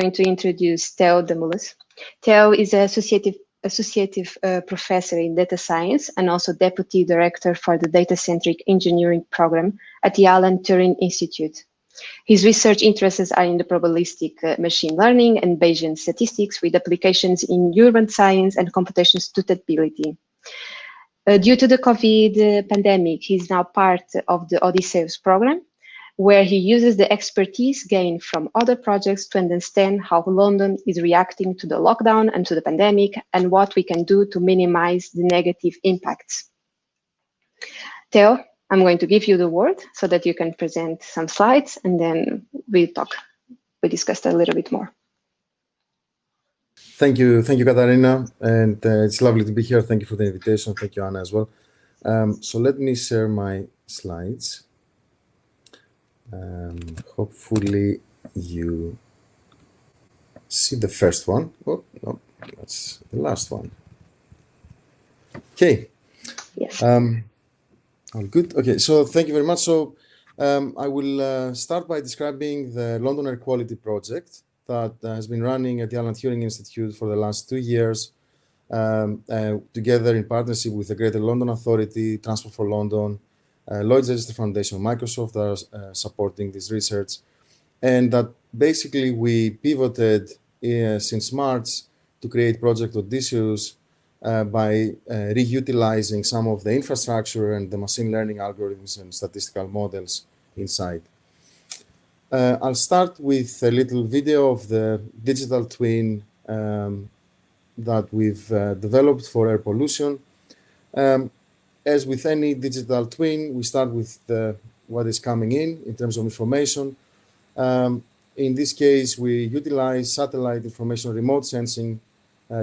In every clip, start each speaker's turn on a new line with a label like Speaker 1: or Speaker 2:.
Speaker 1: going to introduce Theo Damoulas. Theo is an associative professor in data science and also deputy director for the data-centric engineering program at the Alan Turing Institute. His research interests are in the probabilistic machine learning and Bayesian statistics with applications in urban science and computational suitability. Due to the COVID pandemic, he's now part of the Odysseus program, where he uses the expertise gained from other projects to understand how London is reacting to the lockdown and to the pandemic and what we can do to minimize the negative impacts. Theo, I'm going to give you the word so that you can present some slides and then we discuss a little bit more.
Speaker 2: Thank you, Katarina, and it's lovely to be here. Thank you for the invitation. Thank you, Anna, as well. So let me share my slides. Hopefully you see the first one. Oh, no, that's the last one. Okay.
Speaker 1: Yes.
Speaker 2: All good. Okay, so thank you very much. So I will start by describing the London Air Quality Project that has been running at the Alan Turing Institute for the last 2 years, together in partnership with the Greater London Authority, Transport for London, Lloyd's Register Foundation, Microsoft are supporting this research, and that basically we pivoted since March to create Project Odysseus by reutilizing some of the infrastructure and the machine learning algorithms and statistical models inside. I'll start with a little video of the digital twin that we've developed for air pollution. As with any digital twin, we start with what is coming in terms of information. In this case, we utilize satellite information, remote sensing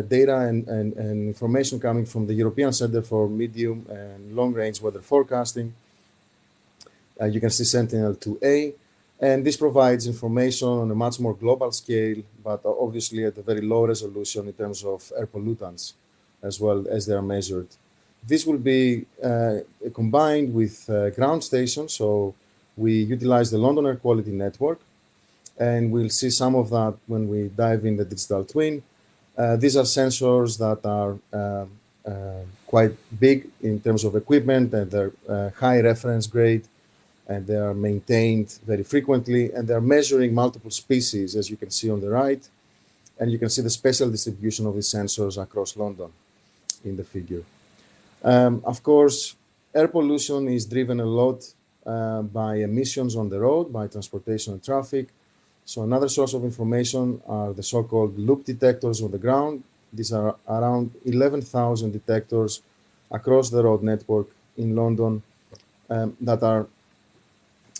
Speaker 2: data and information coming from the European Center for Medium and Long Range Weather Forecasting. You can see Sentinel-2A, and this provides information on a much more global scale, but obviously at a very low resolution in terms of air pollutants as well as they are measured. This will be combined with ground stations, so we utilize the London Air Quality Network, and we'll see some of that when we dive in the digital twin. These are sensors that are quite big in terms of equipment, and they're high reference grade, and they are maintained very frequently, and they're measuring multiple species, as you can see on the right, and you can see the spatial distribution of these sensors across London in the figure. Of course, air pollution is driven a lot by emissions on the road, by transportation and traffic. So another source of information are the so-called loop detectors on the ground. These are around 11,000 detectors across the road network in London that are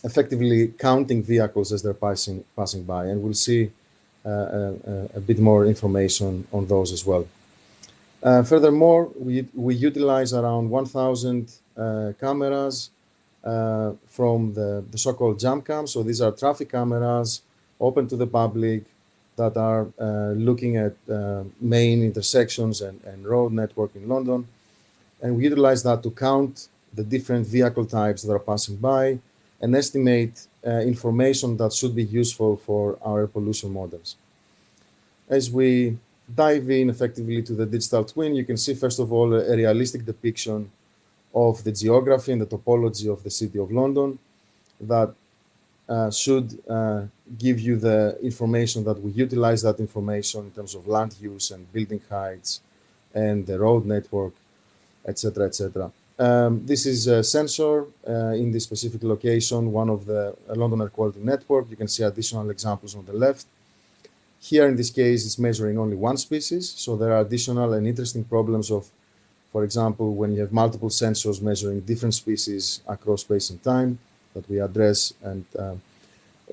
Speaker 2: effectively counting vehicles as they're passing by. And we'll see a bit more information on those as well. Furthermore, we utilize around 1,000 cameras from the so-called jam cams. So these are traffic cameras open to the public that are looking at main intersections and road network in London. And we utilize that to count the different vehicle types that are passing by and estimate information that should be useful for our air pollution models. As we dive in effectively to the digital twin, you can see, first of all, a realistic depiction of the geography and the topology of the City of London that should give you the information that we utilize that information in terms of land use and building heights and the road network, etc., etc. This is a sensor in this specific location, one of the London Air Quality Network. You can see additional examples on the left. Here, in this case, it's measuring only one species. So there are additional and interesting problems of, for example, when you have multiple sensors measuring different species across space and time that we address. And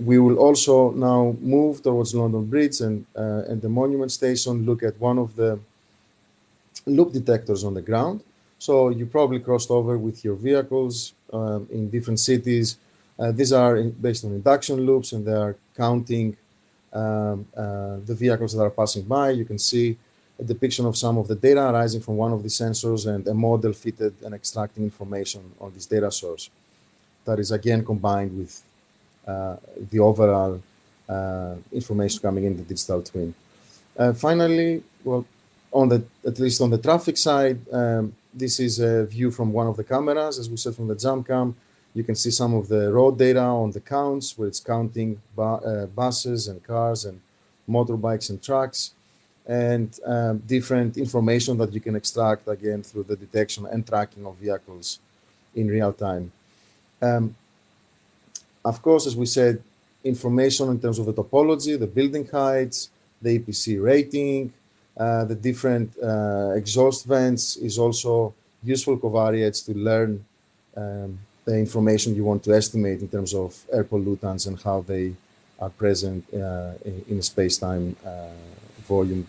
Speaker 2: we will also now move towards London Bridge and the Monument Station, look at one of the loop detectors on the ground. So you probably crossed over with your vehicles in different cities. These are based on induction loops, and they are counting the vehicles that are passing by. You can see a depiction of some of the data arising from one of the sensors and a model fitted and extracting information on this data source. That is again combined with the overall information coming in the digital twin. Finally, well, at least on the traffic side, this is a view from one of the cameras, as we said, from the jump cam. You can see some of the road data on the counts, where it's counting buses and cars and motorbikes and trucks, and different information that you can extract, again, through the detection and tracking of vehicles in real time. Of course, as we said, information in terms of the topology, the building heights, the EPC rating, the different exhaust vents is also useful covariates to learn the information you want to estimate in terms of air pollutants and how they are present in a space-time volume.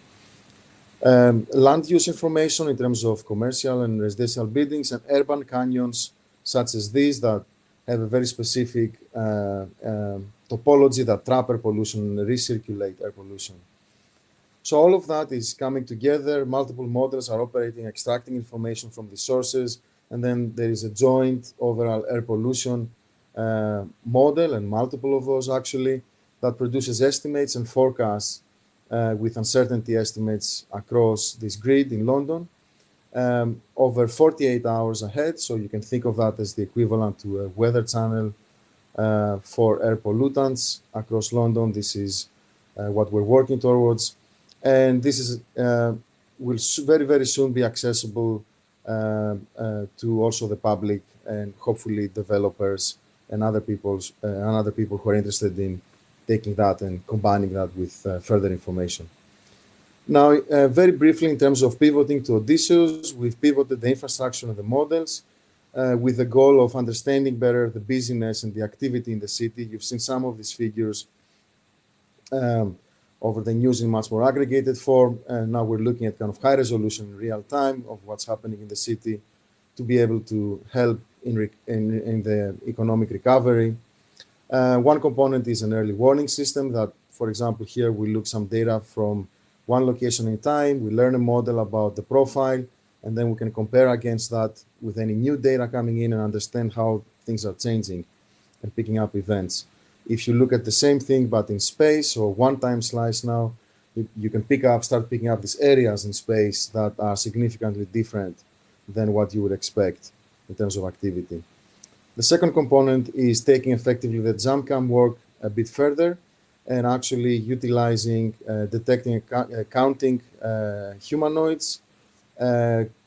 Speaker 2: Land use information in terms of commercial and residential buildings, and urban canyons such as these that have a very specific topology that trap air pollution and recirculate air pollution. So all of that is coming together. Multiple models are operating, extracting information from the sources, and then there is a joint overall air pollution model, and multiple of those actually, that produces estimates and forecasts with uncertainty estimates across this grid in London over 48 hours ahead. So you can think of that as the equivalent to a weather channel for air pollutants across London. This is what we're working towards. And this is will very, very soon be accessible to also the public and hopefully developers and other people who are interested in taking that and combining that with further information. Now, very briefly, in terms of pivoting to Odysseus, we've pivoted the infrastructure and the models with the goal of understanding better the busyness and the activity in the city. You've seen some of these figures over the news in much more aggregated form. And now we're looking at kind of high resolution in real time of what's happening in the city to be able to help in the economic recovery. One component is an early warning system that, for example, here we look some data from one location in time, we learn a model about the profile, and then we can compare against that with any new data coming in and understand how things are changing and picking up events. If you look at the same thing, but in space or one-time slice now, you can start picking up these areas in space that are significantly different than what you would expect in terms of activity. The second component is taking effectively the jump cam work a bit further and actually utilizing, detecting, counting humanoids,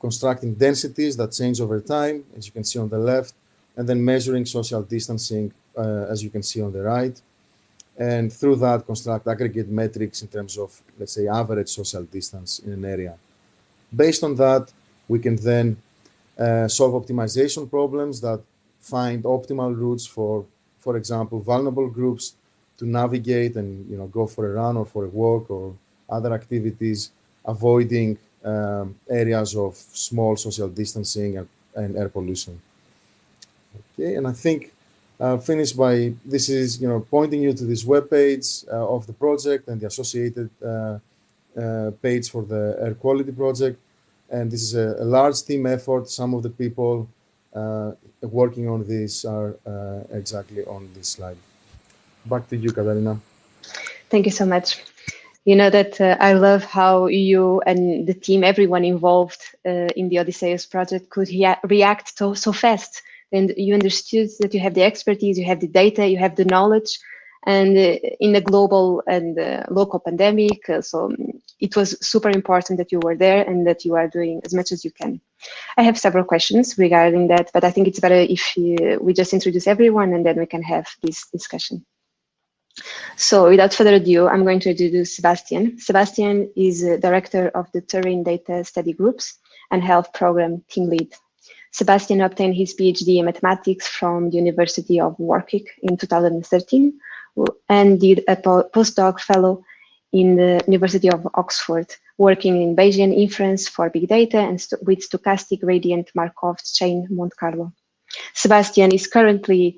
Speaker 2: constructing densities that change over time, as you can see on the left, and then measuring social distancing, as you can see on the right. And through that, construct aggregate metrics in terms of, let's say, average social distance in an area. Based on that, we can then solve optimization problems that find optimal routes for example, vulnerable groups to navigate and go for a run or for a walk or other activities, avoiding areas of small social distancing and air pollution. Okay, and I think I'll finish by this is pointing you to this webpage of the project and the associated page for the air quality project. And this is a large team effort. Some of the people working on this are exactly on this slide. Back to you, Katarina.
Speaker 1: Thank you so much. You know that I love how you and the team, everyone involved in the Odysseus project could react so fast. And you understood that you have the expertise, you have the data, you have the knowledge, and in a global and local pandemic. So it was super important that you were there and that you are doing as much as you can. I have several questions regarding that, but I think it's better if we just introduce everyone and then we can have this discussion. So without further ado, I'm going to introduce Sebastian. Sebastian is director of the Turing Data Study Groups and Health Program Team Lead. Sebastian obtained his PhD in mathematics from the University of Warwick in 2013 and did a postdoc fellow in the University of Oxford, working in Bayesian inference for big data and with stochastic gradient Markov chain Monte Carlo. Sebastian is currently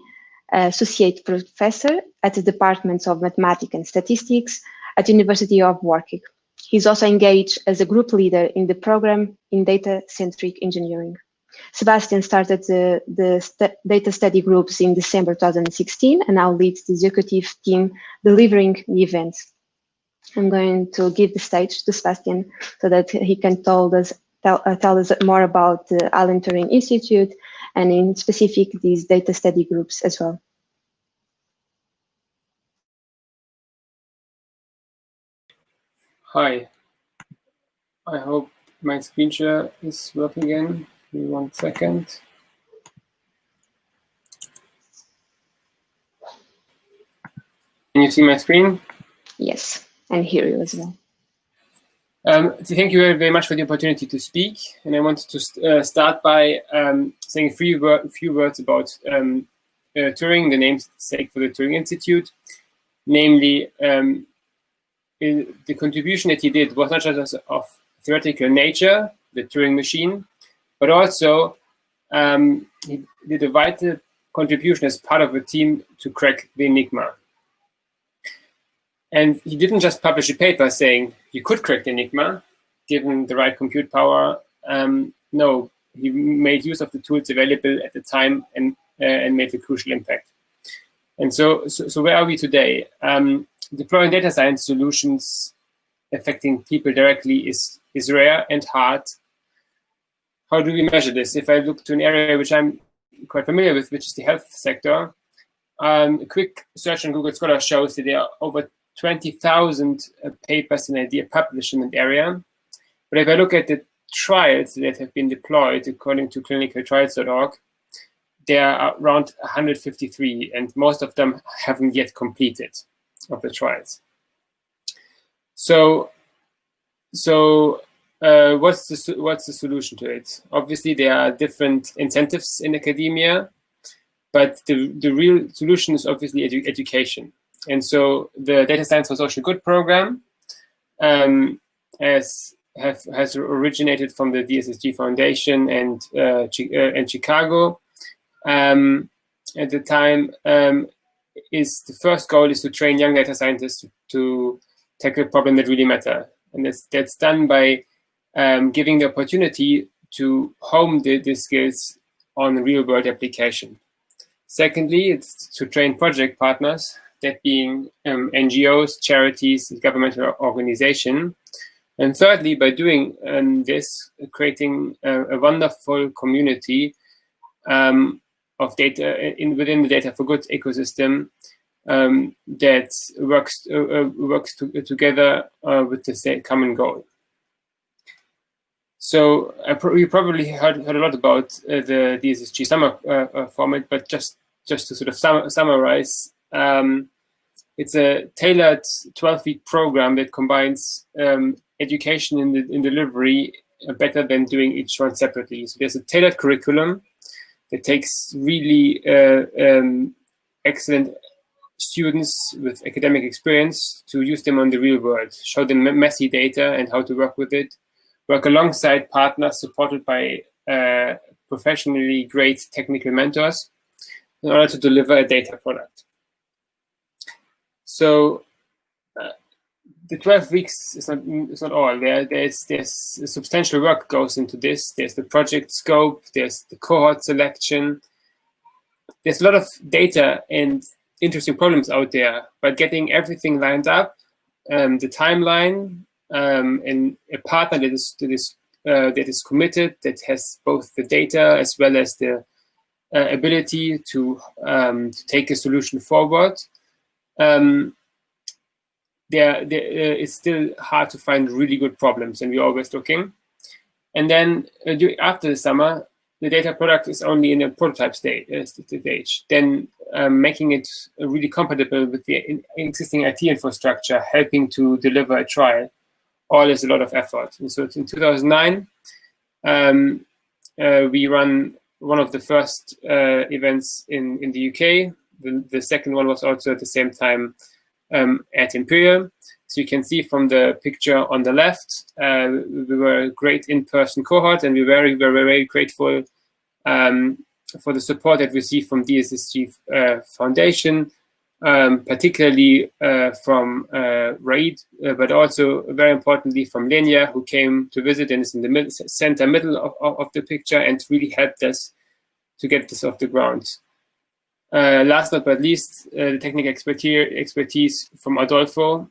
Speaker 1: associate professor at the departments of mathematics and statistics at the University of Warwick. He's also engaged as a group leader in the program in data-centric engineering. Sebastian started the data study groups in December 2016 and now leads the executive team delivering the events. I'm going to give the stage to Sebastian so that he can tell us more about the Alan Turing Institute and in specific these data study groups as well.
Speaker 3: Hi, I hope my screen share is working again. Give me 1 second. Can you see my screen?
Speaker 1: Yes, and hear you as well.
Speaker 3: Thank you very much for the opportunity to speak. And I wanted to start by saying a few words about Turing, the namesake for the Turing Institute. Namely, the contribution that he did was not just of theoretical nature, the Turing machine, but also he did a vital contribution as part of a team to crack the Enigma. And he didn't just publish a paper saying you could crack the Enigma, given the right compute power. No, he made use of the tools available at the time and made a crucial impact. And so where are we today? Deploying data science solutions affecting people directly is rare and hard. How do we measure this? If I look to an area which I'm quite familiar with, which is the health sector, a quick search on Google Scholar shows that there are over 20,000 papers and ideas published in that area. But if I look at the trials that have been deployed according to clinicaltrials.org, there are around 153, and most of them haven't yet completed of the trials. So what's the solution to it? Obviously, there are different incentives in academia, but the real solution is obviously education. And so the Data Science for Social Good program has originated from the DSSG Foundation and Chicago. At the time, is the first goal is to train young data scientists to tackle problems that really matter, and that's done by giving the opportunity to hone the skills on real-world application. Secondly, it's to train project partners, that being NGOs, charities, governmental organizations. And thirdly, by doing this, creating a wonderful community of data within the Data for Good ecosystem that works together with the same common goal. So you probably heard a lot about the DSSG summer format, but just to sort of summarize, it's a tailored 12-week program that combines education in delivery better than doing each one separately. So there's a tailored curriculum that takes really excellent students with academic experience to use them on the real world, show them messy data and how to work with it, work alongside partners supported by professionally great technical mentors in order to deliver a data product. So the 12 weeks is not all. There's substantial work goes into this. There's the project scope, there's the cohort selection. There's a lot of data and interesting problems out there, but getting everything lined up, the timeline, and a partner that is committed, that has both the data as well as the ability to take a solution forward. It's still hard to find really good problems, and we're always looking. And then after the summer, the data product is only in a prototype stage. Then making it really compatible with the existing IT infrastructure, helping to deliver a trial, all is a lot of effort. And so in 2009, we run one of the first events in the UK. The second one was also at the same time at Imperial. So you can see from the picture on the left, we were a great in-person cohort, and we were very grateful for the support that we received from DSSG Foundation, particularly from Raid, but also very importantly from Lenya, who came to visit and is in the center middle of the picture and really helped us to get this off the ground. Last but not least, the technical expertise from Adolfo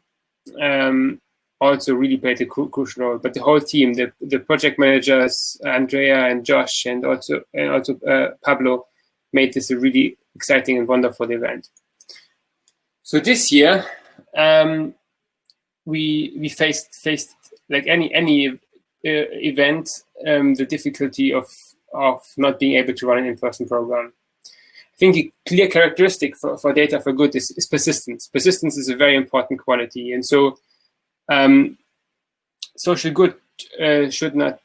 Speaker 3: also really played a crucial role. But the whole team, the project managers, Andrea and Josh, and also Pablo, made this a really exciting and wonderful event. So this year, we faced like any event, the difficulty of not being able to run an in-person program. I think a clear characteristic for data for good is persistence. Persistence is a very important quality, and so social good should not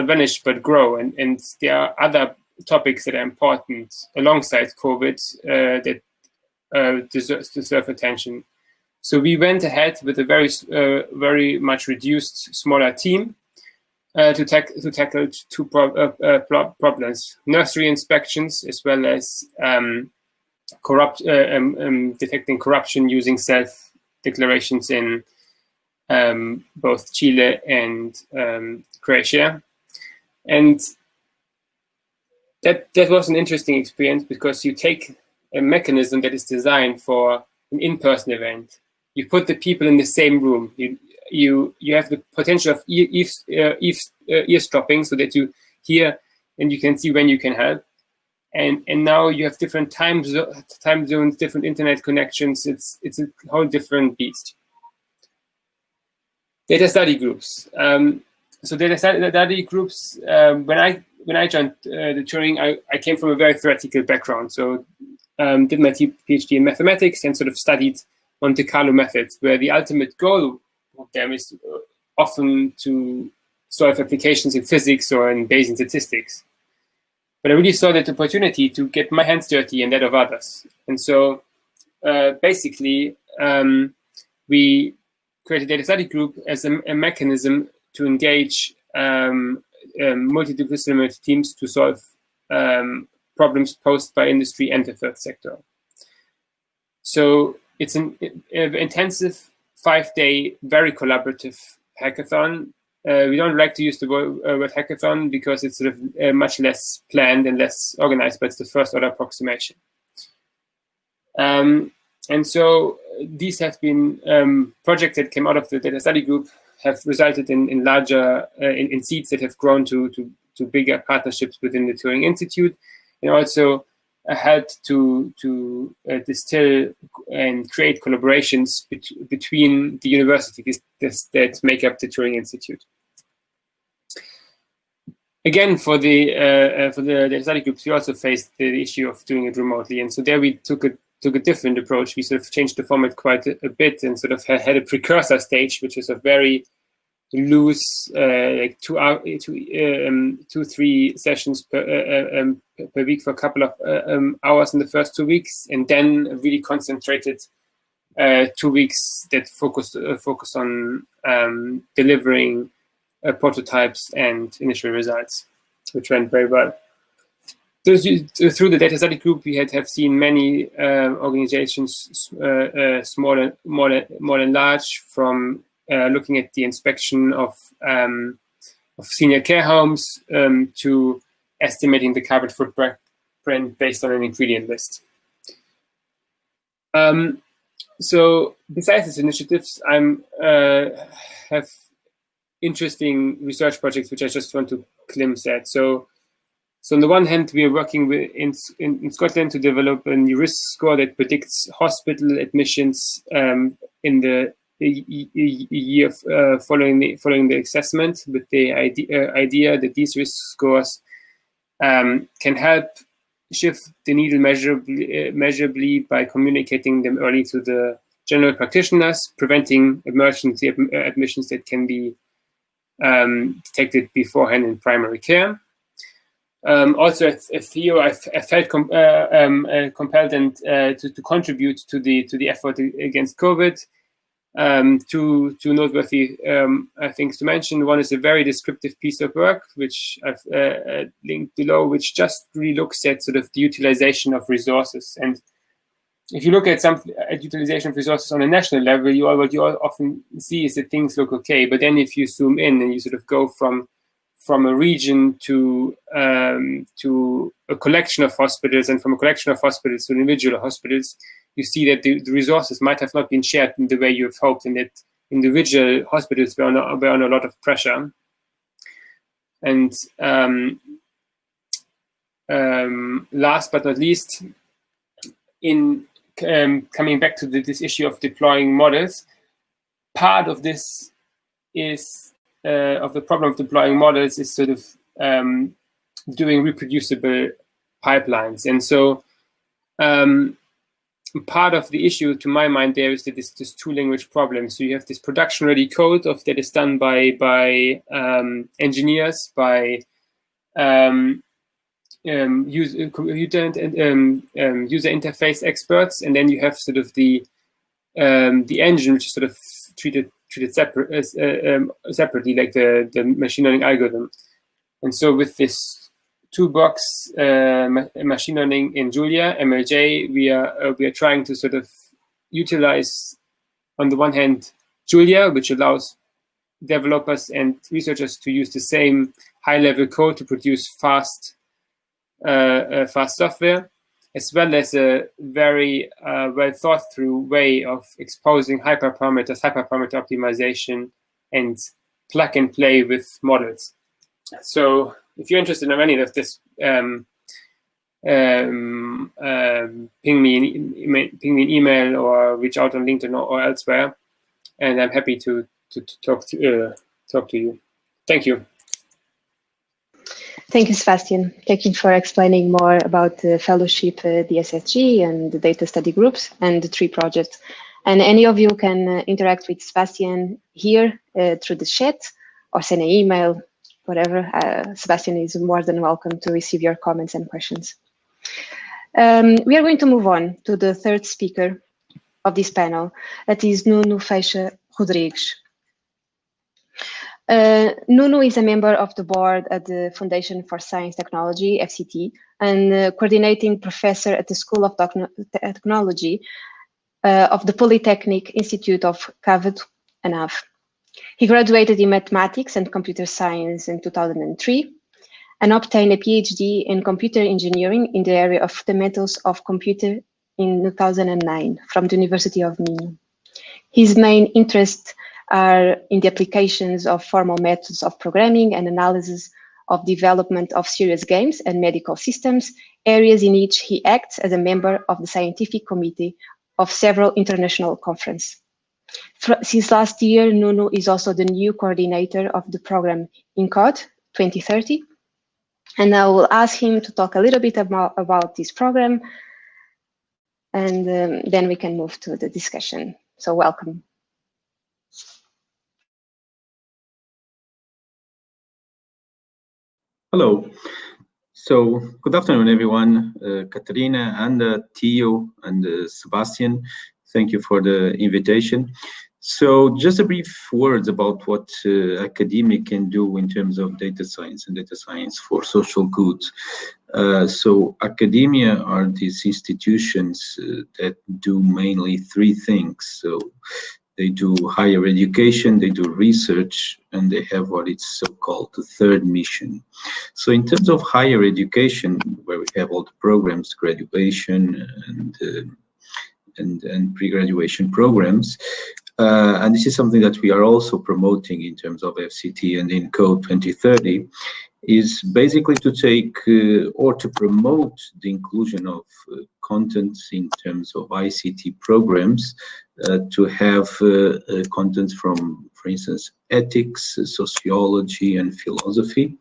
Speaker 3: vanish but grow. And there are other topics that are important alongside COVID that deserve attention. So we went ahead with a very much reduced, smaller team to tackle two problems: nursery inspections, as well as detecting corruption using self-declarations in both Chile and Croatia. And that was an interesting experience, because you take a mechanism that is designed for an in-person event, you put the people in the same room, you have the potential of eavesdropping, so that you hear and you can see when you can help. And now you have different time zones, different internet connections. It's a whole different beast. Data study groups. So data study groups. When I joined the Turing, I came from a very theoretical background. So did my PhD in mathematics and sort of studied Monte Carlo methods, where the ultimate goal of them is often to solve applications in physics or in Bayesian statistics. But I really saw that opportunity to get my hands dirty and that of others. And so basically, we created a data study group as a mechanism to engage multidisciplinary teams to solve problems posed by industry and the third sector. So it's an intensive 5-day, very collaborative hackathon. We don't like to use the word hackathon because it's sort of much less planned and less organized, but it's the first order approximation. And so these have been projects that came out of the data study group, have resulted in larger in seeds that have grown to bigger partnerships within the Turing Institute, and also helped to distill and create collaborations between the universities that make up the Turing Institute. Again, for the data study groups, we also faced the issue of doing it remotely, and so there we took a different approach. We sort of changed the format quite a bit and sort of had a precursor stage, which is a very loose, like 2-3 sessions per week for a couple of hours in the first 2 weeks, and then a really concentrated 2 weeks that focus on delivering prototypes and initial results, which went very well. Through the data study group, we have seen many organizations, small and large, from looking at the inspection of senior care homes to estimating the carbon footprint based on an ingredient list. So besides these initiatives, I have interesting research projects which I just want to glimpse at. So on the one hand, we are working with in Scotland to develop a new risk score that predicts hospital admissions in the year following the assessment, with the idea that these risk scores can help shift the needle measurably by communicating them early to the general practitioners, preventing emergency admissions that can be detected beforehand in primary care. Also at Theo, I felt compelled and to contribute to the effort against COVID. Two noteworthy things to mention. One is a very descriptive piece of work, which I've linked below, which just really looks at sort of the utilization of resources. And if you look at utilization of resources on a national level, what you often see is that things look okay. But then if you zoom in and you sort of go from a region to a collection of hospitals, and from a collection of hospitals to individual hospitals, you see that the resources might have not been shared in the way you have hoped, and that individual hospitals were under a lot of pressure. And last but not least, in coming back to this issue of deploying models, part of this is of the problem of deploying models is sort of doing reproducible pipelines. And so part of the issue, to my mind, there is that this two-language problem. So you have this production-ready code that is done by engineers, by user interface experts, and then you have sort of the engine, which is sort of treated separately, like the machine learning algorithm. And so with this two-box machine learning in Julia, MLJ, we are trying to sort of utilize, on the one hand, Julia, which allows developers and researchers to use the same high-level code to produce fast software, as well as a very well thought through way of exposing hyperparameter optimization, and plug and play with models. So if you're interested in any of this, ping me an email or reach out on LinkedIn or elsewhere, and I'm happy to talk to you. Thank you.
Speaker 1: Thank you, Sebastian. Thank you for explaining more about the fellowship, DSSG, and the data study groups and the 3 projects. And any of you can interact with Sebastian here through the chat or send an email, whatever. Sebastian is more than welcome to receive your comments and questions. We are going to move on to the 3rd speaker of this panel. That is Nuno Feixa Rodrigues. Nuno is a member of the board at the Foundation for Science Technology, FCT, and coordinating professor at the School of Technology of the Polytechnic Institute of Cavite and Ave. He graduated in mathematics and computer science in 2003 and obtained a PhD in computer engineering in the area of fundamentals of computer in 2009 from the University of Minho. His main interests are in the applications of formal methods of programming and analysis of development of serious games and medical systems, areas in which he acts as a member of the scientific committee of several international conferences. Since last year, Nuno is also the new coordinator of the program INCODE 2030. And I will ask him to talk a little bit about this program, and then we can move to the discussion. So welcome.
Speaker 4: Hello. So good afternoon, everyone. Katarina and Theo and Sebastian, thank you for the invitation. So just a brief words about what academia can do in terms of data science and data science for social good. So academia are these institutions that do mainly 3 things. So they do higher education, they do research, and they have what is so-called the 3rd mission. So in terms of higher education, where we have all the programs, graduation and pre-graduation programs, and this is something that we are also promoting in terms of FCT and INCODE 2030, is basically to take or to promote the inclusion of contents in terms of ICT programs, to have content from, for instance, ethics, sociology, and philosophy.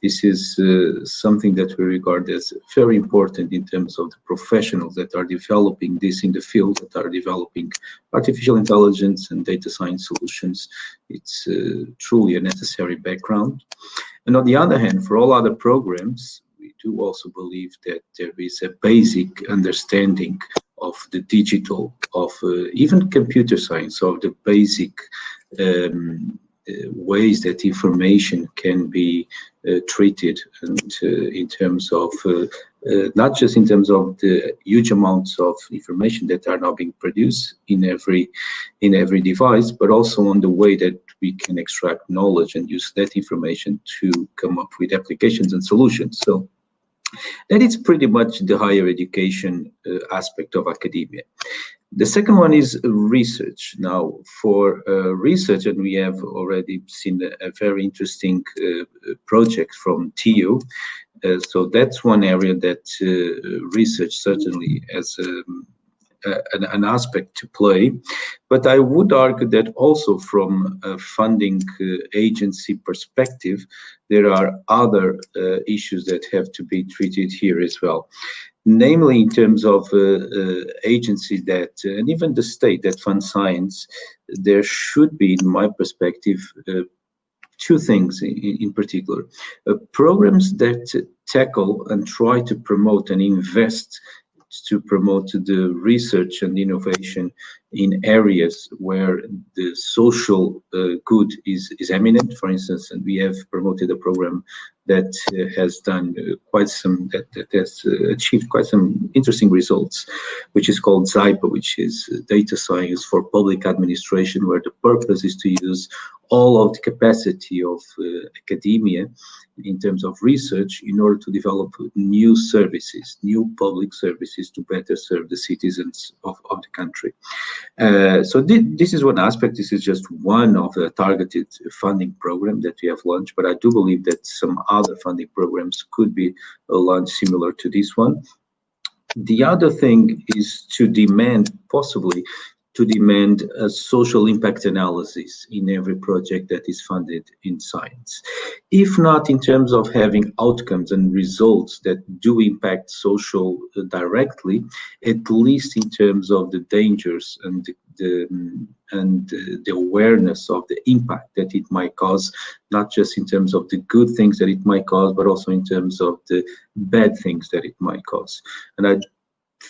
Speaker 4: This is something that we regard as very important in terms of the professionals that are developing this in the field, that are developing artificial intelligence and data science solutions. It's truly a necessary background. And on the other hand, for all other programs, we do also believe that there is a basic understanding of the digital, of even computer science, of the basic ways that information can be treated, and in terms of not just in terms of the huge amounts of information that are now being produced in every device, but also on the way that we can extract knowledge and use that information to come up with applications and solutions. So that is pretty much the higher education aspect of academia. The second one is research. Now, for research, and we have already seen a very interesting project from Theo. So that's one area that research certainly has an aspect to play. But I would argue that also from a funding agency perspective, there are other issues that have to be treated here as well. Namely, in terms of agencies that, and even the state that fund science, there should be, in my perspective, two things in particular. Programs that tackle and try to promote and invest to promote the research and innovation in areas where the social good is eminent, for instance, and we have promoted a program that has done quite some, that has achieved quite some interesting results, which is called ZIPA, which is data science for public administration, where the purpose is to use all of the capacity of academia in terms of research in order to develop new services, new public services to better serve the citizens of the country. So this is one aspect. This is just one of the targeted funding program that we have launched, but I do believe that some other funding programs could be launched similar to this one. The other thing is to demand, possibly, to demand a social impact analysis in every project that is funded in science. If not in terms of having outcomes and results that do impact social directly, at least in terms of the dangers and the awareness of the impact that it might cause, not just in terms of the good things that it might cause, but also in terms of the bad things that it might cause. And I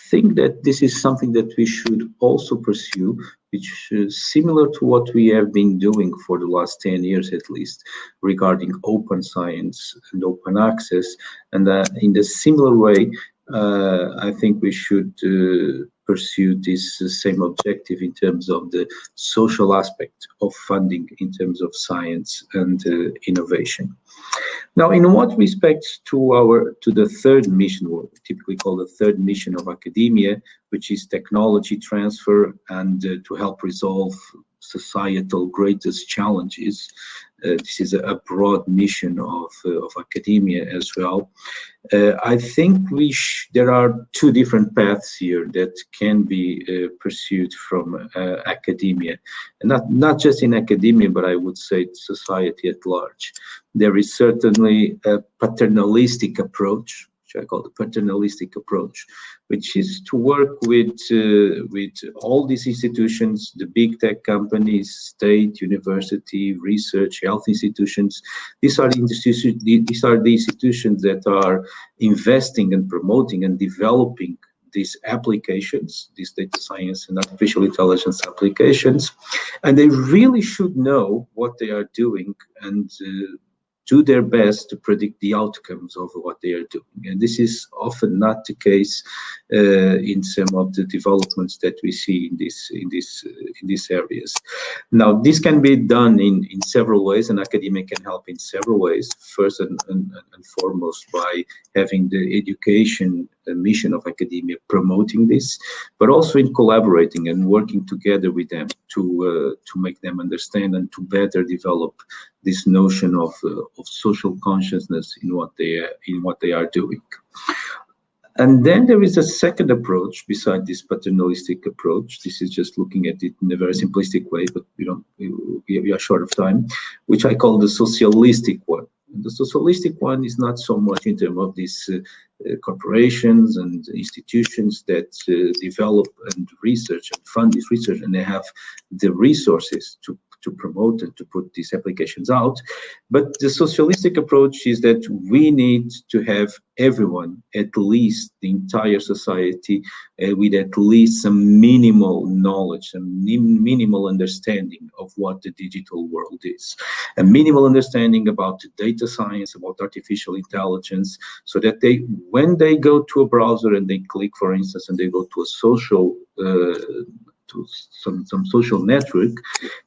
Speaker 4: think that this is something that we should also pursue, which is similar to what we have been doing for the last 10 years at least, regarding open science and open access. And in a similar way, I think we should pursue this same objective in terms of the social aspect of funding in terms of science and innovation. Now, in what respects to the third mission, what we typically call the third mission of academia, which is technology transfer and to help resolve societal greatest challenges. This is a broad mission of academia as well. I think there are two different paths here that can be pursued from academia, and not just in academia, but I would say society at large. There is certainly a paternalistic approach, which I call the paternalistic approach, which is to work with all these institutions, the big tech companies, state, university, research, health institutions. These are the institutions that are investing and promoting and developing these applications, these data science and artificial intelligence applications, and they really should know what they are doing and do their best to predict the outcomes of what they are doing. And this is often not the case in some of the developments that we see in these areas. Now, this can be done in several ways, and academia can help in several ways. First and foremost, by having the education mission of academia promoting this, but also in collaborating and working together with them to make them understand and to better develop this notion of social consciousness in what they are doing. And then there is a second approach beside this paternalistic approach. This is just looking at it in a very simplistic way, but we are short of time, which I call the socialistic one. And the socialistic one is not so much in terms of these corporations and institutions that develop and research and fund this research, and they have the resources to to promote and to put these applications out. But the socialistic approach is that we need to have everyone, at least the entire society, with at least some minimal knowledge, some minimal understanding of what the digital world is, a minimal understanding about data science, about artificial intelligence, so that they, when they go to a browser and they click, for instance, and they go to a social to some social network,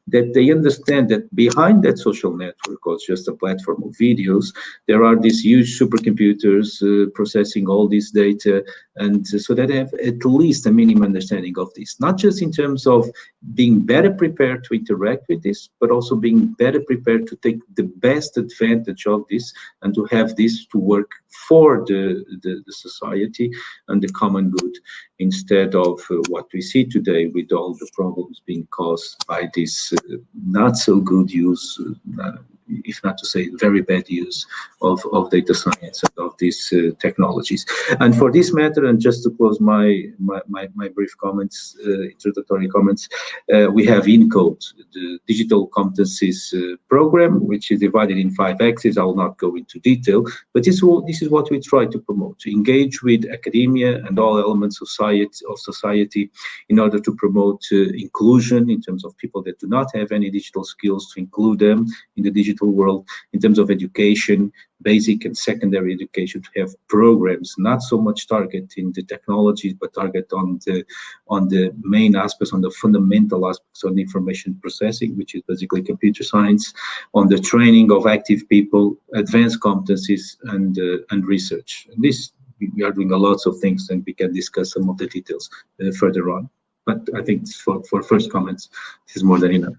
Speaker 4: that they understand that behind that social network, or just a platform of videos, there are these huge supercomputers processing all this data, and so that they have at least a minimum understanding of this, not just in terms of being better prepared to interact with this, but also being better prepared to take the best advantage of this and to have this to work for the society and the common good, instead of what we see today with all the problems being caused by this not so good use, if not to say very bad use of data science and of these technologies. And for this matter, and just to close my brief comments, introductory comments, we have InCode, the Digital Competencies program, which is divided in 5 axes. I will not go into detail, but this is what we try to promote, to engage with academia and all elements of society in order to promote inclusion in terms of people that do not have any digital skills, to include them in the digital world, in terms of education, basic and secondary education, to have programs not so much targeting the technologies, but target on the main aspects, on the fundamental aspects of the information processing, which is basically computer science, on the training of active people, advanced competencies, and research. And this, we are doing a lot of things, and we can discuss some of the details further on. But I think for first comments, this is more than enough.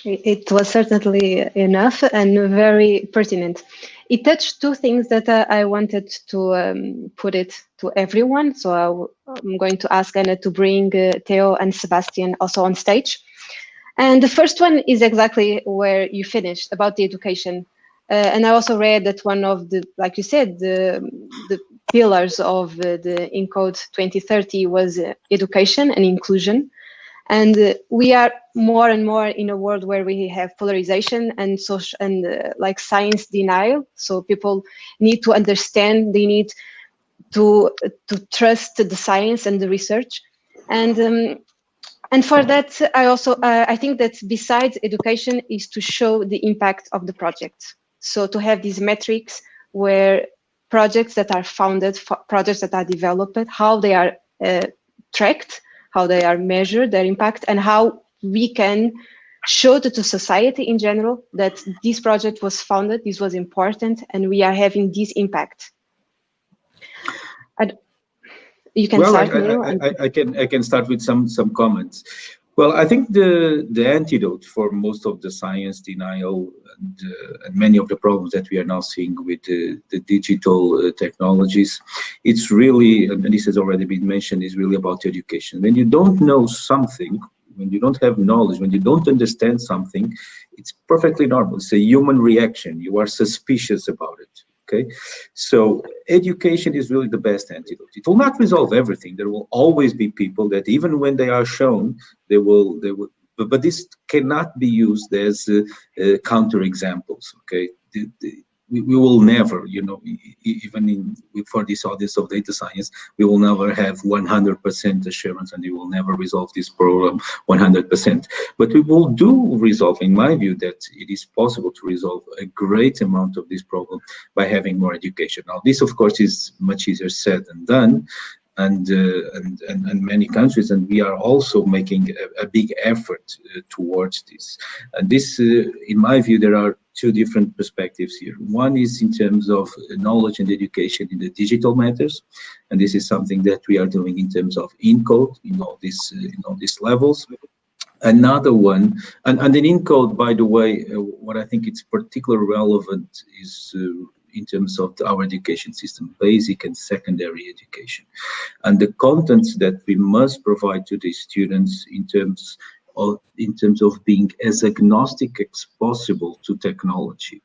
Speaker 1: It was certainly enough and very pertinent. It touched 2 things that I wanted to put it to everyone. So I'm going to ask Anna to bring Theo and Sebastian also on stage. And the first one is exactly where you finished, about the education. And I also read that one of the, like you said, the pillars of the InCode 2030 was education and inclusion. And we are more and more in a world where we have polarization and social and like science denial. So people need to understand, they need to trust the science and the research. And for that, I think that besides education is to show the impact of the project. So to have these metrics where projects that are founded, projects that are developed, how they are tracked, how they are measured, their impact, and how we can show to society in general that this project was founded, this was important, and we are having this impact. You can start, Nuno.
Speaker 4: I can start with some comments. Well, I think the antidote for most of the science denial and many of the problems that we are now seeing with the digital technologies, it's really, and this has already been mentioned, is really about education. When you don't know something, when you don't have knowledge, when you don't understand something, it's perfectly normal. It's a human reaction. You are suspicious about it. Okay, so education is really the best antidote. It will not resolve everything. There will always be people that even when they are shown, they will, but this cannot be used as counter examples. Okay, we will never, you know, even for this audience of data science, we will never have 100% assurance, and we will never resolve this problem 100%. But we will do resolve, in my view, that it is possible to resolve a great amount of this problem by having more education. Now, this, of course, is much easier said than done, and many countries, and we are also making a big effort towards this. And this, in my view, there are 2 different perspectives here. One is in terms of knowledge and education in the digital matters, and this is something that we are doing in terms of InCode in all these levels. Another one, and in InCode, by the way, what I think it's particularly relevant is in terms of our education system, basic and secondary education, and the contents that we must provide to the students in terms of being as agnostic as possible to technology.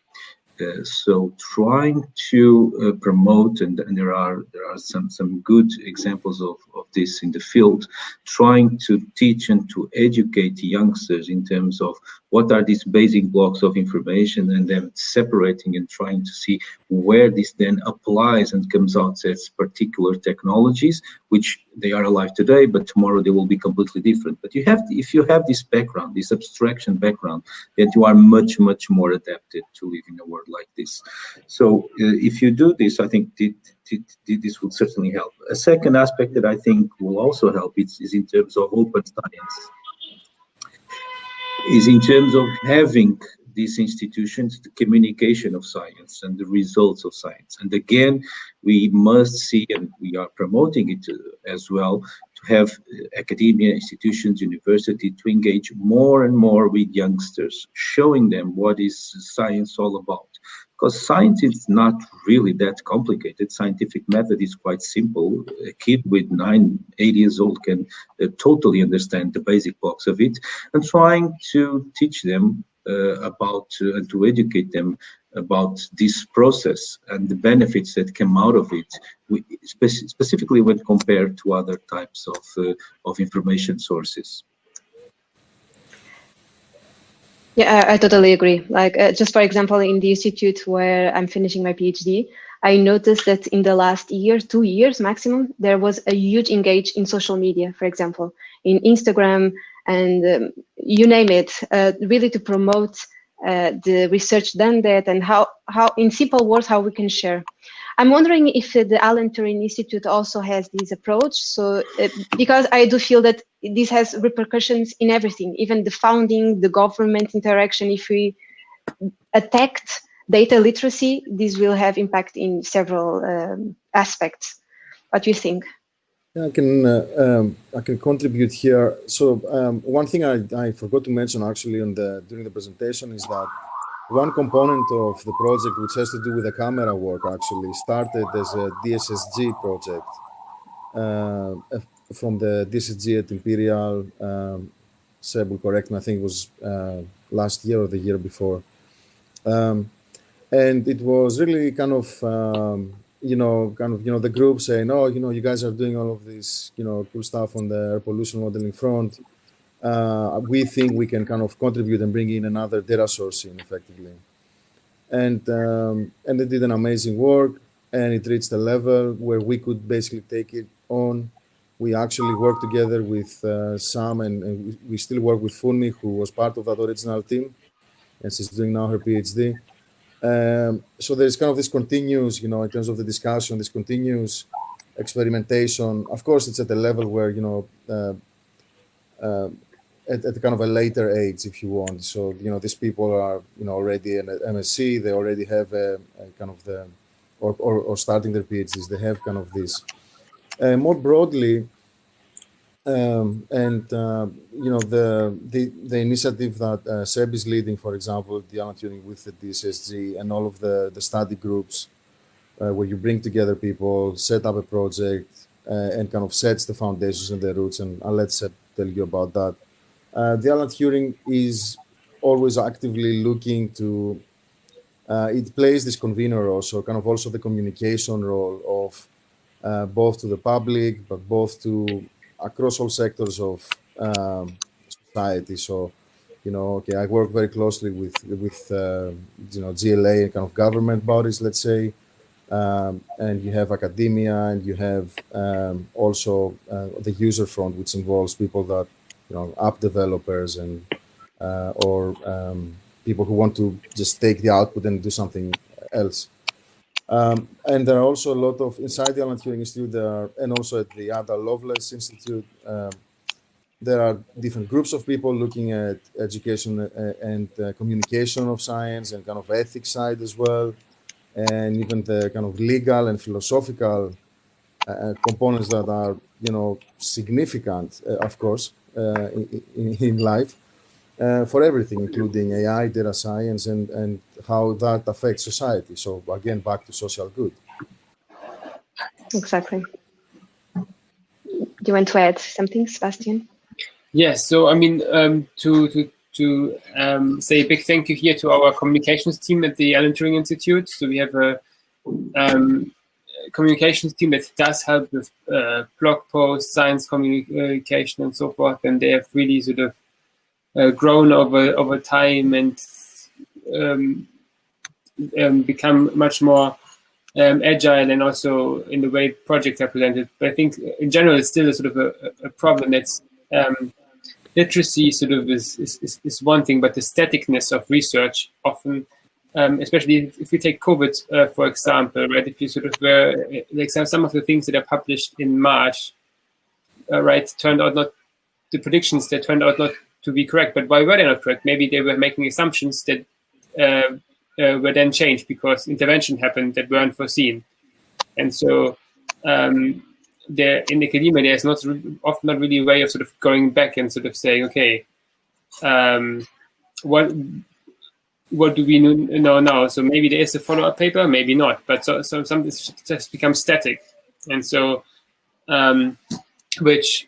Speaker 4: So trying to promote, and there are some good examples of this in the field, trying to teach and to educate youngsters in terms of what are these basic blocks of information, and then separating and trying to see where this then applies and comes out as particular technologies, which they are alive today, but tomorrow they will be completely different. But if you have this background, this abstraction background, then you are much more adapted to live in a world like this. So if you do this, I think this would certainly help. A second aspect that I think will also help is in terms of open science, is in terms of having these institutions, the communication of science and the results of science. And again, we must see, and we are promoting it as well, to have academia, institutions, university to engage more and more with youngsters, showing them what is science all about. Because science is not really that complicated. Scientific method is quite simple. A kid with 8 years old can totally understand the basic blocks of it, and trying to teach them about and to educate them about this process and the benefits that come out of it, specifically when compared to other types of information sources.
Speaker 1: Yeah, I totally agree. Like, just for example, in the institute where I'm finishing my PhD, I noticed that in the last year, 2 years maximum, there was a huge engage in social media, for example, in Instagram and you name it, really to promote the research done that and how in simple words, how we can share. I'm wondering if the Alan Turing Institute also has this approach. So, because I do feel that this has repercussions in everything, even the founding, the government interaction. If we attacked data literacy, this will have impact in several aspects. What do you think?
Speaker 2: Yeah, I can contribute here. So one thing I forgot to mention actually during the presentation is that one component of the project, which has to do with the camera work, actually started as a DSSG project from the DSSG at Imperial. Seb will correct me, I think it was last year or the year before. And it was really kind of, the group saying, oh, you guys are doing all of this, cool stuff on the air pollution modeling front. We think we can kind of contribute and bring in another data source in effectively. And they did an amazing work, and it reached a level where we could basically take it on. We actually worked together with Sam, and we still work with Funmi, who was part of that original team, and she's doing now her PhD. So there's kind of this continuous, in terms of the discussion, this continuous experimentation. Of course, it's at a level where, at kind of a later age, if you want. So, these people are, already in MSc, they already have a kind of or starting their PhDs, they have kind of this. More broadly, the initiative that Seb is leading, for example, the Alan Turing with the DSSG and all of the study groups where you bring together people, set up a project, and kind of sets the foundations and the roots, and I'll let Seb tell you about that. The Alan Turing is always actively looking to, it plays this convener role, so kind of also the communication role of both to the public, but both to across all sectors of society. So, I work very closely with GLA and kind of government bodies, let's say, and you have academia, and you have also the user front, which involves people that, app developers and or people who want to just take the output and do something else. And there are also a lot of, inside the Alan Turing Institute, and also at the Ada Lovelace Institute, there are different groups of people looking at education and communication of science and kind of ethics side as well, and even the kind of legal and philosophical components that are, significant, of course, in life. For everything, including AI, data science, and how that affects society. So again, back to social good.
Speaker 1: Exactly. Do you want to add something, Sebastian?
Speaker 3: Yes. So I mean, to to say a big thank you here to our communications team at the Alan Turing Institute. So we have a communications team that does help with blog posts, science communication, and so forth. And they have really sort of grown over time and become much more agile, and also in the way projects are presented. But I think in general, it's still a sort of a problem that's literacy sort of is one thing, but the staticness of research often, especially if you take COVID, for example, right? If you sort of like some of the things that are published in March, right, turned out not, the predictions that turned out not to be correct. But why were they not correct? Maybe they were making assumptions that were then changed because intervention happened that weren't foreseen. And so there in academia, there's often not really a way of sort of going back and sort of saying, okay, what do we know now? So maybe there is a follow-up paper, maybe not, but so something just becomes static. And so which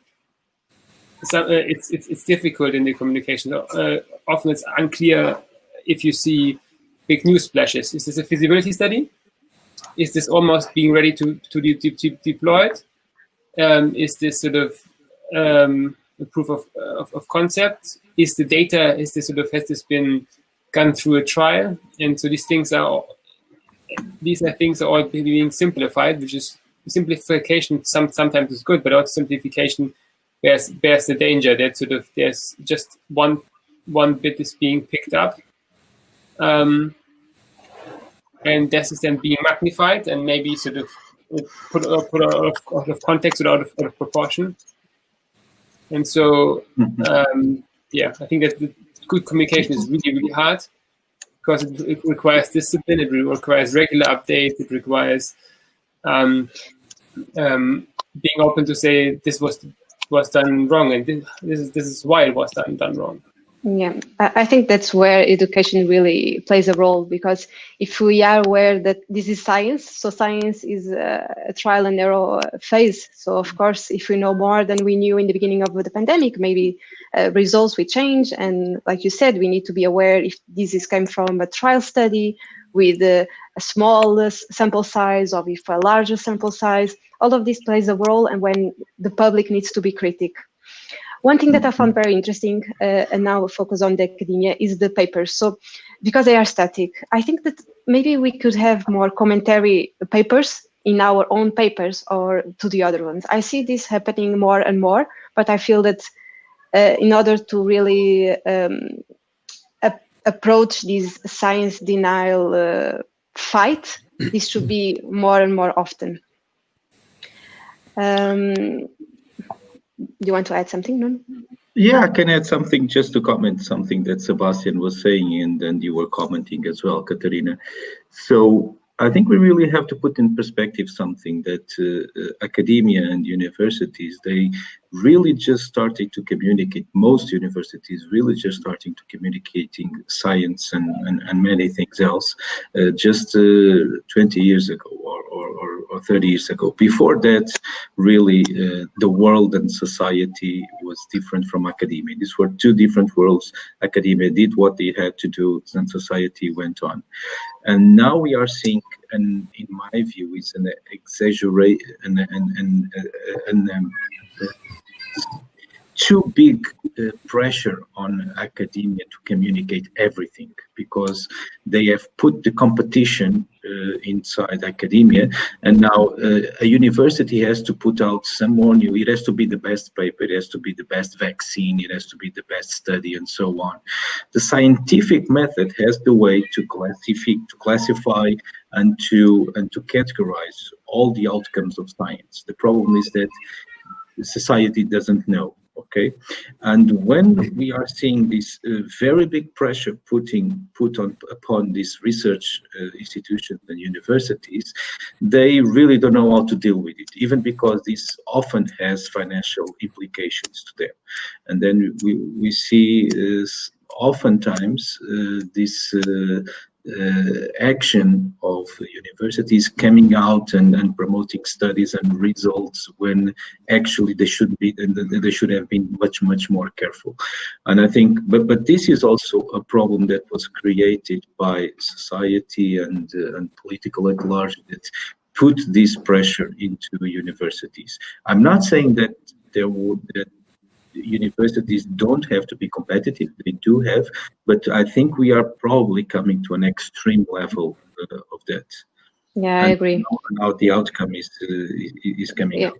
Speaker 3: it's difficult in the communication. Often it's unclear if you see big news splashes. Is this a feasibility study? Is this almost being ready to deployed? Is this sort of a proof of concept? Is the data, has this been gone through a trial? And so these things are all being simplified, which is simplification sometimes is good, but also simplification bears the danger that sort of there's just one bit is being picked up, and this is then being magnified and maybe sort of put out of context or out of proportion. And so yeah, I think that the good communication is really, really hard because it requires discipline, it requires regular updates, it requires being open to say this was done wrong, and this is why it was done wrong.
Speaker 1: Yeah, I think that's where education really plays a role, because if we are aware that this is science, so science is a trial and error phase. So of course, if we know more than we knew in the beginning of the pandemic, maybe results will change. And like you said, we need to be aware if this came from a trial study with a small sample size or with a larger sample size. All of this plays a role, and when the public needs to be critical. One thing that I found very interesting, and now we'll focus on the academia, is the papers. So because they are static, I think that maybe we could have more commentary papers in our own papers or to the other ones. I see this happening more and more, but I feel that in order to really approach this science denial fight, this should be more and more often. Do you want to add something, Nuno?
Speaker 4: Yeah, I can add something just to comment something that Sebastian was saying, and then you were commenting as well, Katarina. So I think we really have to put in perspective something that academia and universities, they really just started to communicate. Most universities really just starting to communicating science and many things else just 20 years ago or 30 years ago. Before that, really the world and society was different from academia. These were two different worlds. Academia did what they had to do, and society went on. And now we are seeing, and in my view, it's an exaggerate and too big pressure on academia to communicate everything, because they have put the competition inside academia, and now a university has to put out some more new. It has to be the best paper, it has to be the best vaccine, it has to be the best study, and so on. The scientific method has the way to classify and to categorize all the outcomes of science. The problem is that society doesn't know. Okay, and when we are seeing this very big pressure put upon these research institutions and universities, they really don't know how to deal with it, even because this often has financial implications to them. And then we see oftentimes this action of universities coming out and promoting studies and results when actually they should have been much more careful. And I think, but this is also a problem that was created by society and political at large that put this pressure into universities. I'm not saying that that universities don't have to be competitive. They do have, but I think we are probably coming to an extreme level of that.
Speaker 1: Yeah, I agree.
Speaker 4: Now the outcome is coming out.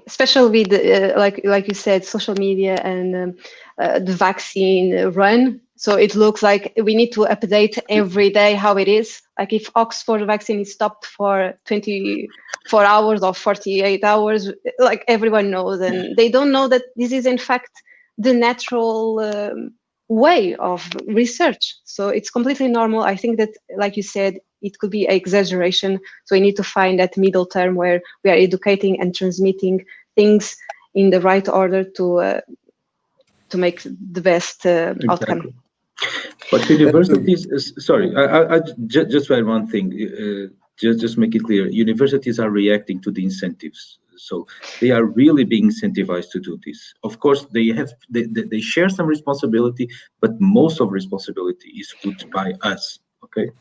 Speaker 1: Especially with like you said, social media and the vaccine run. So it looks like we need to update every day how it is. Like if Oxford vaccine is stopped for 24 hours or 48 hours, like everyone knows, and they don't know that this is in fact the natural way of research. So it's completely normal. I think that, like you said, it could be an exaggeration. So we need to find that middle term where we are educating and transmitting things in the right order to make the best outcome.
Speaker 4: But universities, sorry, I just add one thing. Just make it clear. Universities are reacting to the incentives, so they are really being incentivized to do this. Of course, they share some responsibility, but most of responsibility is put by us. Okay.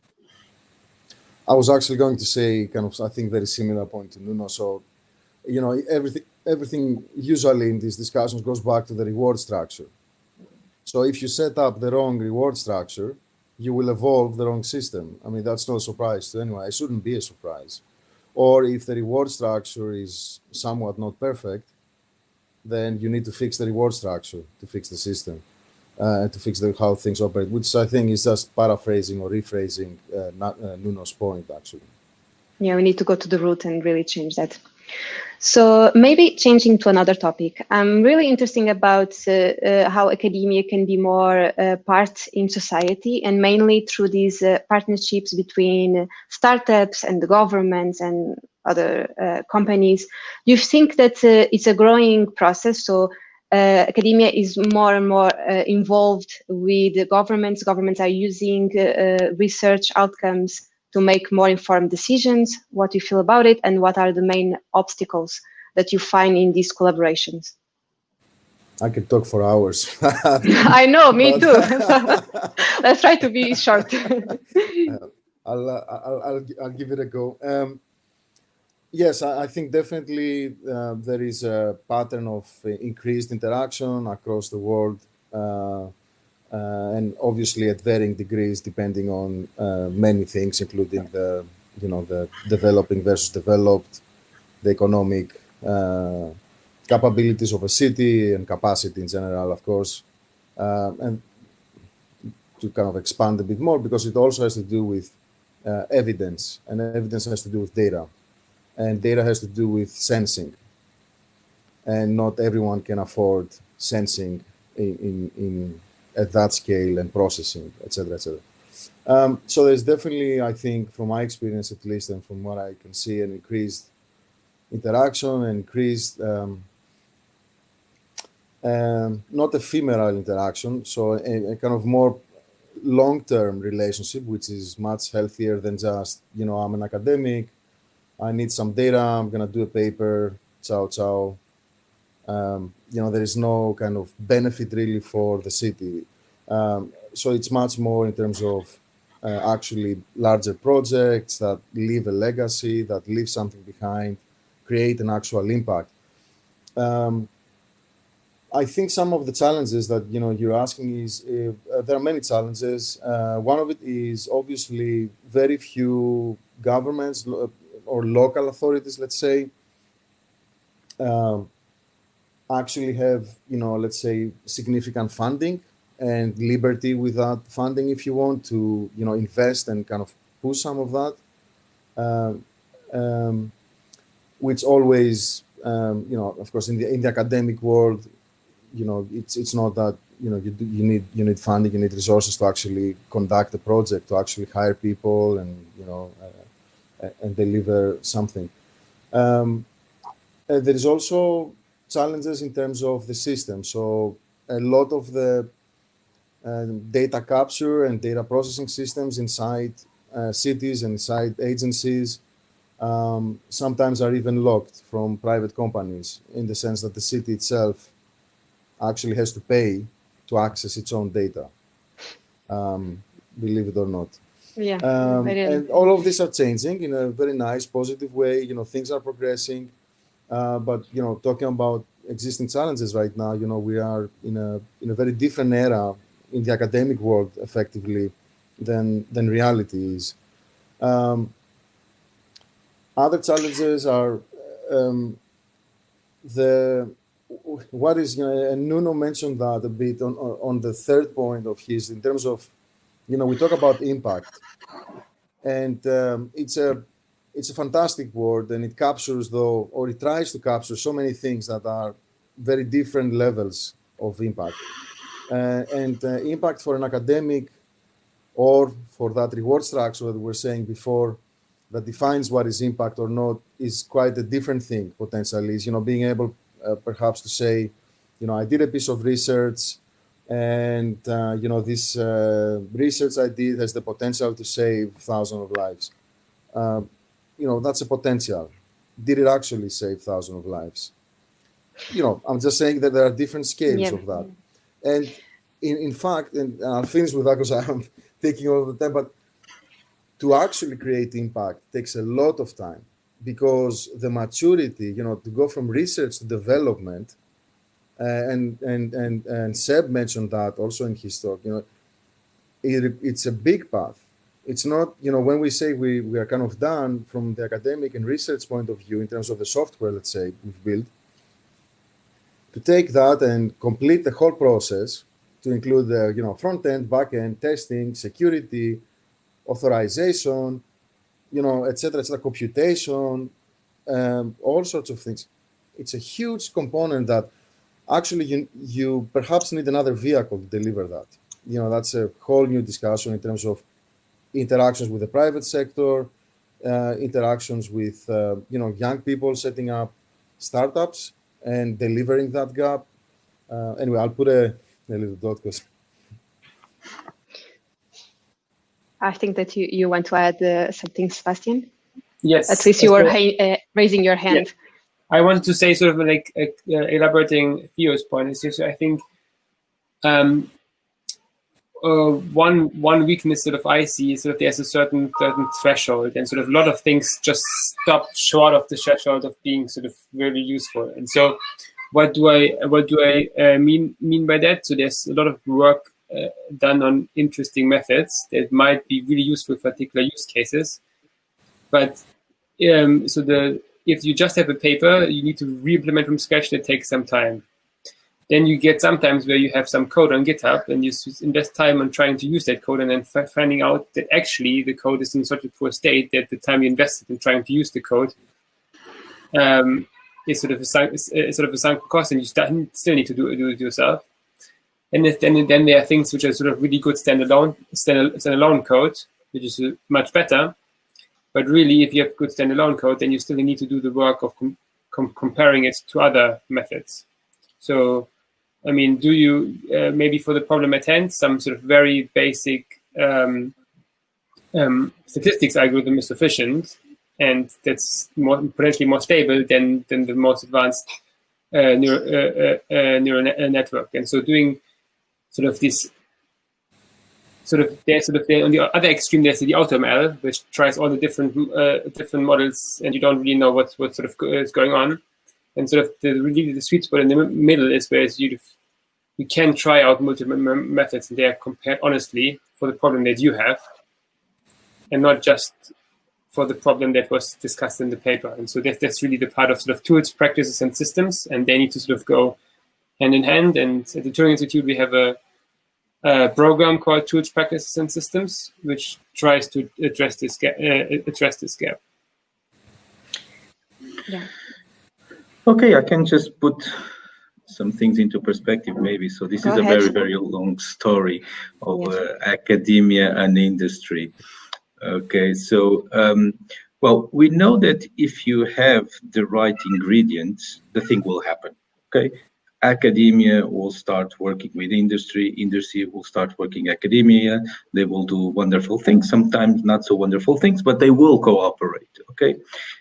Speaker 2: I was actually going to say I think very similar point to Nuno. So, everything usually in these discussions goes back to the reward structure. So if you set up the wrong reward structure, you will evolve the wrong system. I mean, that's no surprise to anyone. It shouldn't be a surprise. Or if the reward structure is somewhat not perfect, then you need to fix the reward structure to fix the system, to fix how things operate, which I think is just paraphrasing or rephrasing Nuno's point, actually.
Speaker 1: Yeah, we need to go to the root and really change that. So maybe changing to another topic, I'm really interested about how academia can be more part in society, and mainly through these partnerships between startups and the governments and other companies. Do you think that it's a growing process? So academia is more and more involved with the governments. Governments are using research outcomes to make more informed decisions. What do you feel about it, and what are the main obstacles that you find in these collaborations?
Speaker 2: I could talk for hours.
Speaker 1: I know, me too. Let's try to be short.
Speaker 2: I'll give it a go. Yes, I think definitely there is a pattern of increased interaction across the world. And obviously at varying degrees depending on many things, including the developing versus developed, the economic capabilities of a city and capacity in general, of course, and to kind of expand a bit more, because it also has to do with evidence, and evidence has to do with data, and data has to do with sensing, and not everyone can afford sensing in at that scale and processing, etc., etc. So there's definitely, I think, from my experience at least, and from what I can see, an increased interaction, increased not ephemeral interaction, so a kind of more long-term relationship, which is much healthier than just, I'm an academic, I need some data, I'm gonna do a paper, ciao, ciao. There is no kind of benefit really for the city. So it's much more in terms of actually larger projects that leave a legacy, that leave something behind, create an actual impact. I think some of the challenges that you're asking is there are many challenges. One of it is obviously very few governments or local authorities, let's say, actually have let's say significant funding and liberty with that funding, if you want to invest and kind of push some of that, which always of course in the academic world, it's not that you need funding, you need resources to actually conduct the project, to actually hire people and and deliver something. There is also challenges in terms of the system. So a lot of the data capture and data processing systems inside cities and inside agencies. Sometimes are even locked from private companies, in the sense that the city itself actually has to pay to access its own data, believe it or not.
Speaker 1: Yeah,
Speaker 2: and all of these are changing in a very nice, positive way. Things are progressing, but talking about existing challenges right now, we are in a very different era in the academic world, effectively, than reality is. Other challenges are what is, and Nuno mentioned that a bit on the third point of his, in terms of, we talk about impact, and it's a fantastic word, and it captures, though, or it tries to capture so many things that are very different levels of impact. And impact for an academic, or for that reward structure that we were saying before, that defines what is impact or not, is quite a different thing potentially. Is being able perhaps to say, I did a piece of research, and this research I did has the potential to save thousands of lives. That's a potential. Did it actually save thousands of lives? I'm just saying that there are different scales of that. And in fact, and I'll finish with that because I'm taking all the time, but to actually create impact takes a lot of time, because the maturity, to go from research to development, and Seb mentioned that also in his talk, it's a big path. It's not, when we say we are kind of done from the academic and research point of view in terms of the software, let's say, we've built, to take that and complete the whole process, to include the front end, back end, testing, security, authorization, etc., computation, all sorts of things. It's a huge component that actually you perhaps need another vehicle to deliver that. That's a whole new discussion in terms of interactions with the private sector, interactions with young people setting up startups and delivering that gap. Anyway, I'll put a little dot, because
Speaker 1: I think that you want to add something, Sebastian?
Speaker 3: Yes.
Speaker 1: At least you were raising your hand.
Speaker 3: Yeah. I wanted to say, sort of like elaborating Theo's point, is just, I think one weakness sort of I see is sort of there's a certain threshold, and sort of a lot of things just stop short of the threshold of being sort of really useful. And so what do I mean by that? So there's a lot of work done on interesting methods that might be really useful for particular use cases, but if you just have a paper, you need to re-implement from scratch. That takes some time. Then you get sometimes where you have some code on GitHub, and you invest time on trying to use that code, and then finding out that actually the code is in such a poor state that the time you invested in trying to use the code is sort of a sunk cost, and you still need to do it yourself. And then there are things which are sort of really good standalone code, which is much better. But really, if you have good standalone code, then you still need to do the work of comparing it to other methods. So, I mean, do you, maybe for the problem at hand, some sort of very basic statistics algorithm is sufficient, and that's potentially more stable than the most advanced neural network. And so doing sort of this, on the other extreme, there's the AutoML, which tries all the different models, and you don't really know what sort of is going on. And sort of the sweet spot in the middle is where you can try out multiple methods, and they are compared honestly for the problem that you have, and not just for the problem that was discussed in the paper. And so that's really the part of sort of tools, practices, and systems, and they need to sort of go hand in hand. And at the Turing Institute, we have a program called Tools, Practices, and Systems, which tries to address this gap.
Speaker 1: Yeah.
Speaker 4: Okay, I can just put some things into perspective, maybe. So this is a very, very long story of academia and industry. Okay, so well, we know that if you have the right ingredients, the thing will happen. Okay, academia will start working with industry, industry will start working academia, they will do wonderful things, sometimes not so wonderful things, but they will cooperate, okay?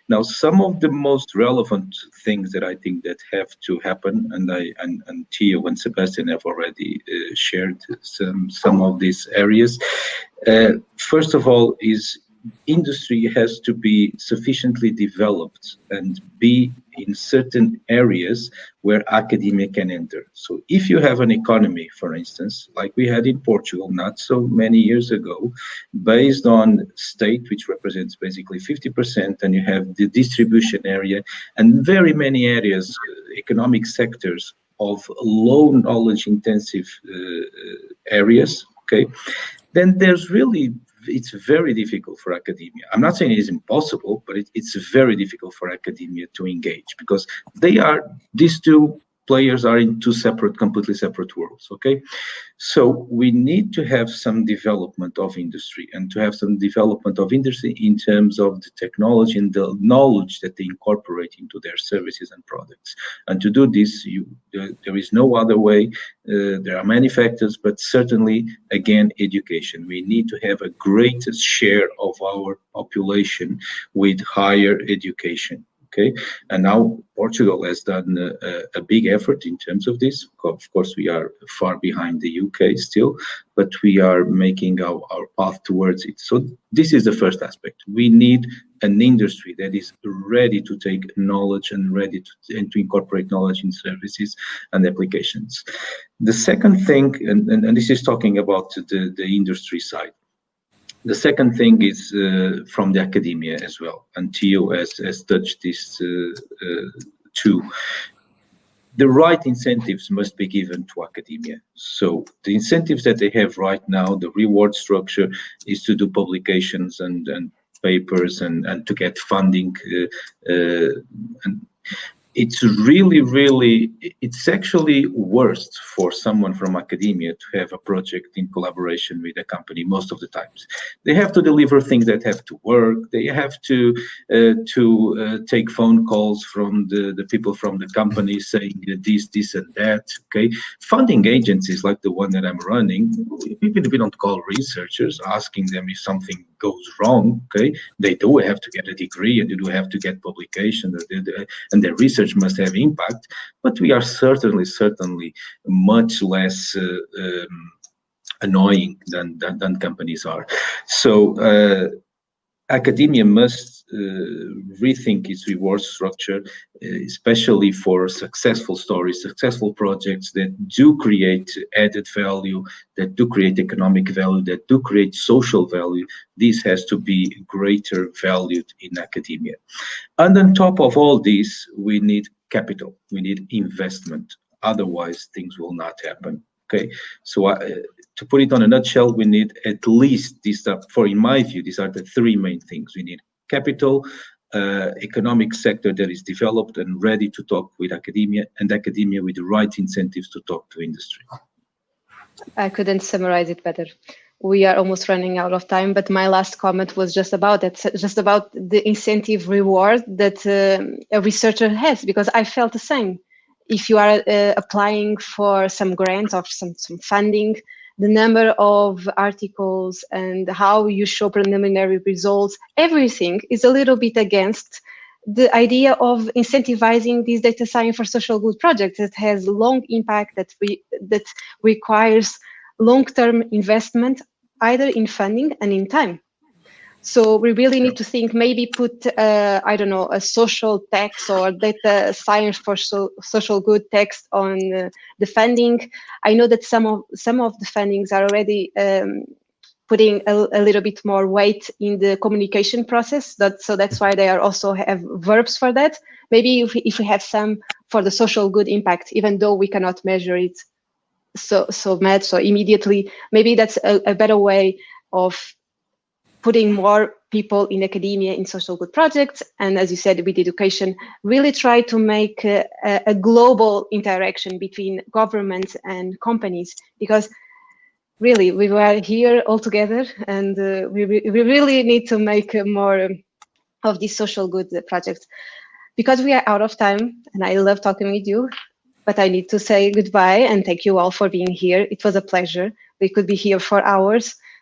Speaker 4: Now, some of the most relevant things that I think that have to happen, and Theo and Sebastian have already shared some of these areas. First of all is industry has to be sufficiently developed and be in certain areas where academia can enter. So if you have an economy, for instance, like we had in Portugal not so many years ago, based on state, which represents basically 50%, and you have the distribution area and very many areas, economic sectors of low knowledge intensive areas, okay, then there's really, it's very difficult for academia. I'm not saying it is impossible, but it's very difficult for academia to engage because these two players are in two completely separate worlds, okay? So we need to have some development of industry and to have some development of industry in terms of the technology and the knowledge that they incorporate into their services and products. And to do this, there is no other way. There are many factors, but certainly, again, education. We need to have a greater share of our population with higher education. Okay, and now Portugal has done a big effort in terms of this. Of course, we are far behind the UK still, but we are making our path towards it. So this is the first aspect. We need an industry that is ready to take knowledge and ready to incorporate knowledge in services and applications. The second thing, and this is talking about the industry side. The second thing is from the academia as well, and Theo has touched this too. The right incentives must be given to academia. So the incentives that they have right now, the reward structure is to do publications and papers and to get funding. And it's really, it's actually worse for someone from academia to have a project in collaboration with a company most of the times. They have to deliver things that have to work. They have to take phone calls from the people from the company saying this and that, okay? Funding agencies like the one that I'm running, even if we don't call researchers, asking them if something goes wrong, okay? They do have to get a degree and they do have to get publication and their research must have impact, but we are certainly much less annoying than companies are. So academia must rethink its reward structure, especially for successful stories, successful projects that do create added value, that do create economic value, that do create social value. This has to be greater valued in academia. And on top of all this, we need capital, we need investment. Otherwise, things will not happen. Okay, so to put it on a nutshell, we need at least these in my view, these are the three main things. We need capital, economic sector that is developed and ready to talk with academia, and academia with the right incentives to talk to industry. I
Speaker 1: couldn't summarize it better. We are almost running out of time, but my last comment was just about that, just about the incentive reward that a researcher has, because I felt the same. If you are applying for some grant or some funding, the number of articles and how you show preliminary results, everything is a little bit against the idea of incentivizing this data science for social good projects that has long impact, that requires long-term investment, either in funding and in time. So we really need to think, maybe put, I don't know, a social tax or data science for social good text on the funding. I know that some of the fundings are already putting a little bit more weight in the communication process. So that's why they are also have verbs for that. Maybe if we have some for the social good impact, even though we cannot measure it so immediately, maybe that's a better way of putting more people in academia in social good projects, and as you said, with education, really try to make a global interaction between governments and companies, because really we were here all together, and we really need to make more of these social good projects. Because we are out of time, and I love talking with you, but I need to say goodbye and thank you all for being here. It was a pleasure. We could be here for hours,